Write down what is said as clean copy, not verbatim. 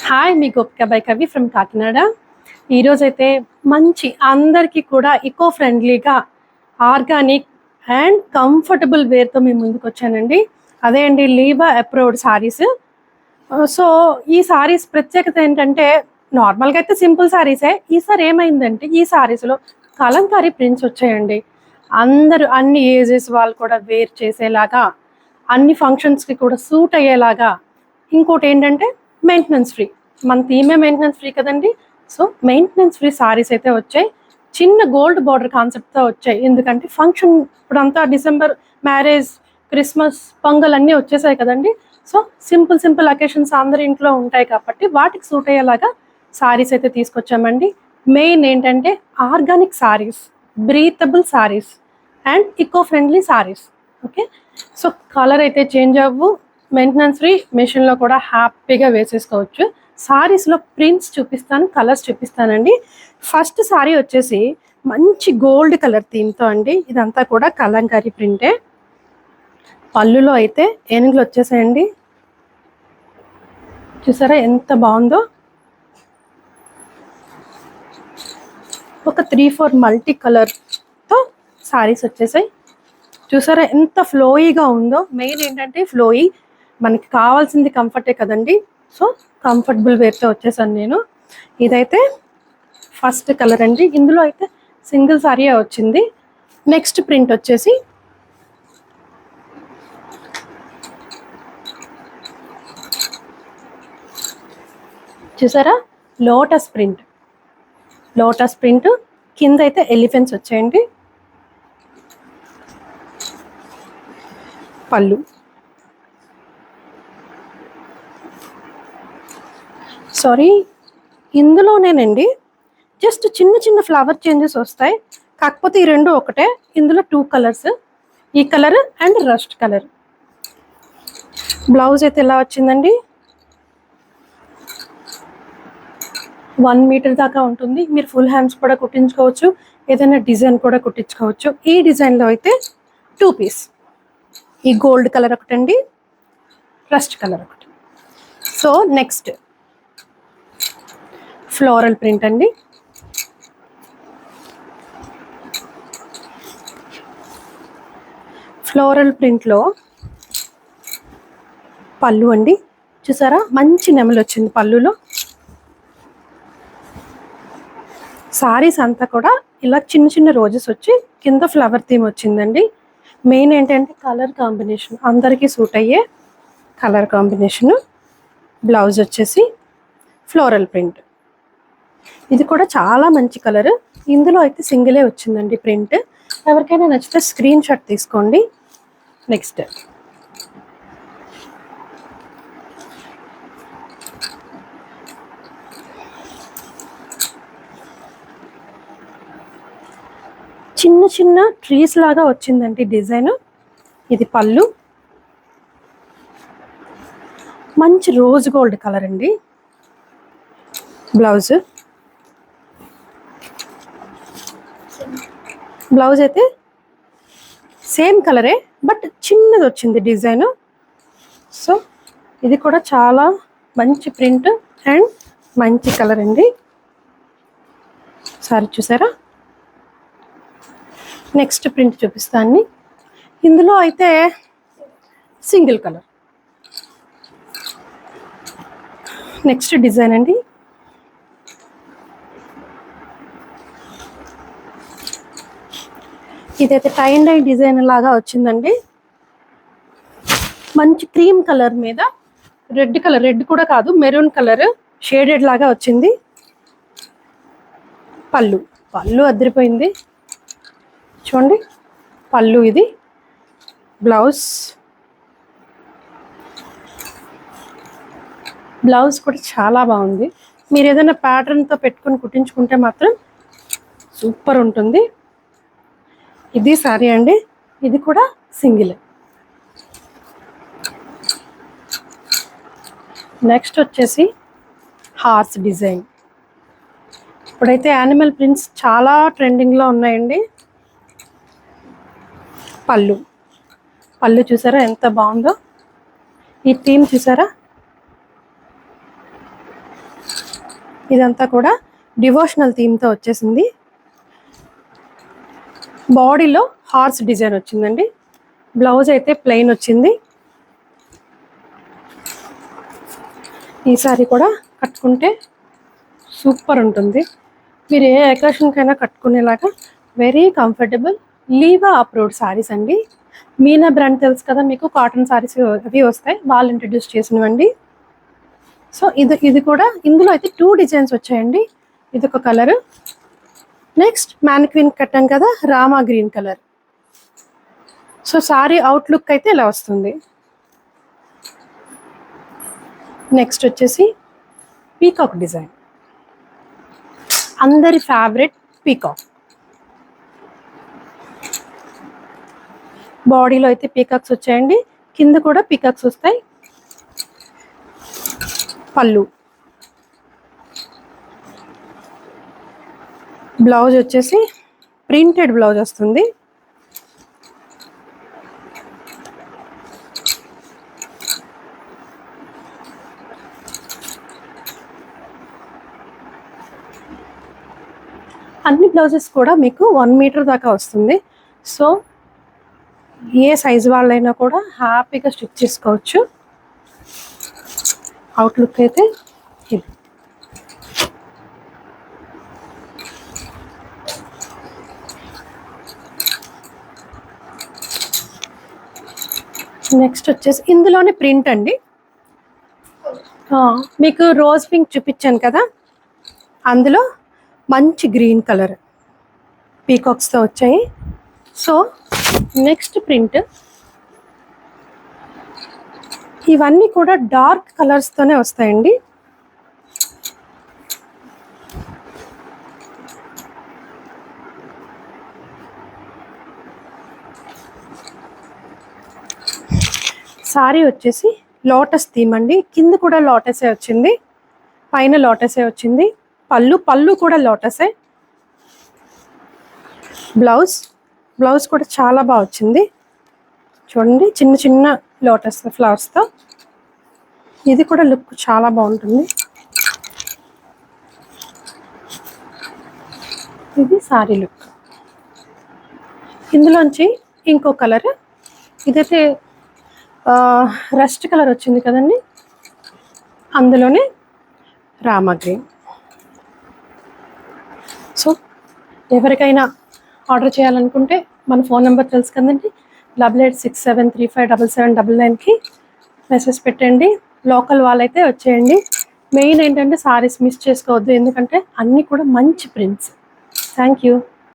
Hi, me Gopika by కవి from Kakinada. ఈరోజైతే మంచి అందరికీ కూడా ఈకో ఫ్రెండ్లీగా ఆర్గానిక్ అండ్ కంఫర్టబుల్ వేర్తో మీ ముందుకు వచ్చానండి. అదే అండి లీవా అప్రూవ్డ్ సారీస్. సో ఈ సారీస్ ప్రత్యేకత ఏంటంటే నార్మల్గా అయితే సింపుల్ సారీసే. ఈసారి ఏమైందంటే ఈ సారీస్లో కలంకారీ ప్రింట్స్ వచ్చాయండి. అందరూ అన్ని ఏజెస్ వాళ్ళు కూడా వేర్ చేసేలాగా, అన్ని ఫంక్షన్స్కి కూడా సూట్ అయ్యేలాగా. ఇంకోటి ఏంటంటే మెయింటెనెన్స్ ఫ్రీ. మన థీమే మెయింటెనెన్స్ ఫ్రీ కదండి. సో మెయింటెనెన్స్ ఫ్రీ సారీస్ అయితే వచ్చాయి. చిన్న గోల్డ్ బార్డర్ కాన్సెప్ట్తో వచ్చాయి. ఎందుకంటే ఫంక్షన్ ఇప్పుడంతా డిసెంబర్, మ్యారేజ్, క్రిస్మస్, పొంగల్ అన్నీ వచ్చేసాయి కదండి. సో సింపుల్ అకేషన్స్ అందరి ఇంట్లో ఉంటాయి కాబట్టి వాటికి సూట్ అయ్యేలాగా సారీస్ అయితే తీసుకొచ్చామండి. మెయిన్ ఏంటంటే organic saris, breathable saris and eco friendly saris. Okay, so colour అయితే చేంజ్ అవ్వు, మెయింటెనెన్స్ ఫ్రీ, మెషిన్లో కూడా హ్యాపీగా వేసేసుకోవచ్చు. సారీస్లో ప్రింట్స్ చూపిస్తాను, కలర్స్ చూపిస్తానండి. ఫస్ట్ సారీ వచ్చేసి మంచి గోల్డ్ కలర్ థీమ్తో అండి. ఇదంతా కూడా కలంకారీ ప్రింటే. పళ్ళులో అయితే ఏనుగులు వచ్చేసాయండి. చూసారా ఎంత బాగుందో. ఒక 3-4 మల్టీ కలర్తో సారీస్ వచ్చేసాయి. చూసారా ఎంత ఫ్లోయీగా ఉందో. మెయిన్ ఏంటంటే ఫ్లోయీ, మనకి కావాల్సింది కంఫర్టే కదండి. సో కంఫర్టబుల్ వేర్తో వచ్చేసాను నేను. ఇదైతే ఫస్ట్ కలర్ అండి. ఇందులో అయితే సింగిల్ సారీయే వచ్చింది. నెక్స్ట్ ప్రింట్ వచ్చేసి చూసారా లోటస్ ప్రింట్. లోటస్ ప్రింట్ కింద అయితే ఎలిఫెంట్స్ వచ్చాయండి. పళ్ళు, సారీ ఇందులోనేనండి జస్ట్ చిన్న ఫ్లవర్ చేంజెస్ వస్తాయి. కాకపోతే ఈ రెండు ఒకటే. ఇందులో 2 కలర్స్, ఈ colour and rust colour. Blouse అయితే ఎలా వచ్చిందండి, 1 మీటర్ దాకా ఉంటుంది. మీరు ఫుల్ హ్యాండ్స్ కూడా కుట్టించుకోవచ్చు, ఏదైనా డిజైన్ కూడా కుట్టించుకోవచ్చు. ఈ డిజైన్లో అయితే 2 పీస్, ఈ గోల్డ్ కలర్ ఒకటండి, రస్ట్ కలర్ ఒకటి. సో నెక్స్ట్ ఫ్లోరల్ ప్రింట్ అండి. ఫ్లోరల్ ప్రింట్లో పళ్ళు అండి. చూసారా మంచి నెమలు వచ్చింది పళ్ళులో. సారీస్ అంతా కూడా ఇలా చిన్న రోజెస్ వచ్చి కింద ఫ్లవర్ థీమ్ వచ్చిందండి. మెయిన్ ఏంటంటే కలర్ కాంబినేషన్, అందరికీ సూట్ అయ్యే కలర్ కాంబినేషను. బ్లౌజ్ వచ్చేసి ఫ్లోరల్ ప్రింట్. ఇది కూడా చాలా మంచి కలర్. ఇందులో అయితే సింగిలే వచ్చిందండి ప్రింట్. ఎవరికైనా నచ్చితే స్క్రీన్ షాట్ తీసుకోండి. నెక్స్ట్ చిన్న ట్రీస్ లాగా వచ్చిందండి డిజైన్. ఇది పళ్ళు, మంచి రోజ్ గోల్డ్ కలర్ అండి. బ్లౌజ్ అయితే సేమ్ కలరే బట్ చిన్నది వచ్చింది డిజైన్. సో ఇది కూడా చాలా మంచి ప్రింట్ అండ్ మంచి కలర్ అండి. సారీ చూసారా. నెక్స్ట్ ప్రింట్ చూపిస్తాను. ఇందులో అయితే సింగిల్ కలర్. నెక్స్ట్ డిజైన్ అండి. ఇదైతే టై అండ్ డై డిజైన్ లాగా వచ్చిందండి. మంచి క్రీమ్ కలర్ మీద రెడ్ కలర్, రెడ్ కూడా కాదు మెరూన్ కలర్ షేడెడ్ లాగా వచ్చింది. పళ్ళు అదిరిపోయింది చూడండి. పళ్ళు ఇది. బ్లౌజ్ కూడా చాలా బాగుంది. మీరు ఏదైనా ప్యాటర్న్తో పెట్టుకొని కుట్టించుకుంటే మాత్రం సూపర్ ఉంటుంది. ఇది సారీ అండి. ఇది కూడా సింగిల్. నెక్స్ట్ వచ్చేసి హార్స్ డిజైన్. ఇప్పుడైతే యానిమల్ ప్రింట్స్ చాలా ట్రెండింగ్లో ఉన్నాయండి. పళ్ళు చూసారా ఎంత బాగుందో. ఈ థీమ్ చూసారా. ఇదంతా కూడా డివోషనల్ థీమ్తో వచ్చేసింది. బాడీలో హార్స్ డిజైన్ వచ్చిందండి. బ్లౌజ్ అయితే ప్లెయిన్ వచ్చింది. ఈ సారీ కూడా కట్టుకుంటే సూపర్ ఉంటుంది. మీరు ఏ అకేషన్కైనా కట్టుకునేలాగా వెరీ కంఫర్టబుల్ లీవా అప్రూవ్డ్ సారీస్ అండి. మీనా బ్రాండ్ తెలుసు కదా మీకు, కాటన్ సారీస్ అవి వస్తాయి, వాళ్ళు ఇంట్రడ్యూస్ చేసినవండి. సో ఇది కూడా ఇందులో అయితే 2 డిజైన్స్ వచ్చాయండి. ఇది ఒక కలర్, నెక్స్ట్ మ్యానిక్విన్ కట్టాం కదా Rama green colour. So sorry outlook అయితే ఇలా వస్తుంది. నెక్స్ట్ వచ్చేసి పీకాక్ డిజైన్, అందరి ఫేవరెట్ పీకాక్. బాడీలో అయితే పీకాక్స్ వచ్చాయండి, కింద కూడా పీకాక్స్ వస్తాయి. పళ్ళు, బ్లౌజ్ వచ్చేసి ప్రింటెడ్ బ్లౌజ్ వస్తుంది. అన్ని బ్లౌజెస్ కూడా మీకు 1 మీటర్ దాకా వస్తుంది. సో ఏ సైజు వాళ్ళైనా కూడా హ్యాపీగా స్టిచ్ చేసుకోవచ్చు. అవుట్లుక్ అయితే ఇది. నెక్స్ట్ వచ్చేసి ఇందులోనే ప్రింట్ అండి. మీకు రోజ్ పింక్ చూపించాను కదా, అందులో మంచి గ్రీన్ కలర్ పీకాక్స్తో వచ్చాయి. సో నెక్స్ట్ ప్రింట్, ఇవన్నీ కూడా డార్క్ కలర్స్తోనే వస్తాయండి. సారీ వచ్చేసి లోటస్ థీమ్ అండి. కింద కూడా లోటసే వచ్చింది, పైన లోటసే వచ్చింది. పళ్ళు కూడా లోటసే. బ్లౌజ్ కూడా చాలా బాగా వచ్చింది చూడండి, చిన్న చిన్న లోటస్ ఫ్లవర్స్తో. ఇది కూడా లుక్ చాలా బాగుంటుంది. ఇది సారీ లుక్. ఇందులోంచి ఇంకో కలర్, ఇదైతే రస్ట్ కలర్ వచ్చింది కదండి, అందులోనే రామా గ్రీన్. సో ఎవరికైనా ఆర్డర్ చేయాలనుకుంటే మన ఫోన్ నెంబర్ తెలుసు కదండి, 8867357799కి మెసేజ్ పెట్టండి. లోకల్ వాళ్ళైతే వచ్చేయండి. మెయిన్ ఏంటంటే సారీస్ మిస్ చేసుకోవద్దు, ఎందుకంటే అన్నీ కూడా మంచి ప్రింట్స్. Thank you.